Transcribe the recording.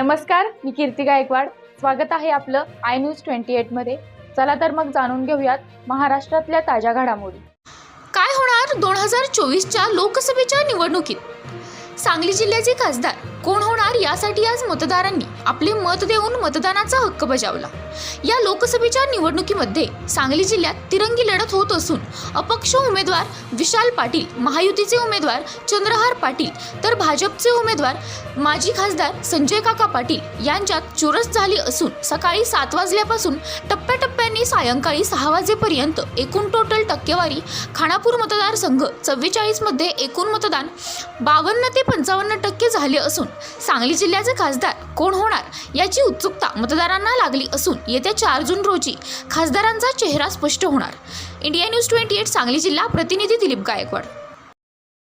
नमस्कार, मी कीर्ती गायकवाड. स्वागत आहे आपलं आय न्यूज 28 मध्ये. चला तर मग जाणून घेऊयात महाराष्ट्रातल्या ताज्या घडामोडी. काय होणार 2024च्या लोकसभेच्या निवडणुकीत? सांगली जिल्ह्याचे खासदार कोण होणार यासाठी आज मतदारांनी आपले मत देऊन मतदानाचा हक्क बजावला. या लोकसभेच्या निवडणुकीमध्ये सांगली जिल्ह्यात तिरंगी लढत होत असून अपक्ष उमेदवार विशाल पाटील, महायुतीचे उमेदवार चंद्रहार पाटील तर भाजपचे उमेदवार माजी खासदार संजय काका पाटील यांच्यात चुरस झाली असून सकाळी 7 वाजल्यापासून टप्प्याटप्प्याने सायंकाळी 6 वाजेपर्यंत एकूण टोटल टक्केवारी खानापूर मतदारसंघ 44 मध्ये एकूण मतदान 52 ते 55% झाले असून सांगली जिल्ह्याचे खासदार कोण होणार याची उत्सुकता मतदारांना लागली असून येत्या 4 जून रोजी खासदारांचा चेहरा स्पष्ट होणार. इंडिया न्यूज 28 सांगली जिल्हा प्रतिनिधी दिलीप गायकवाड.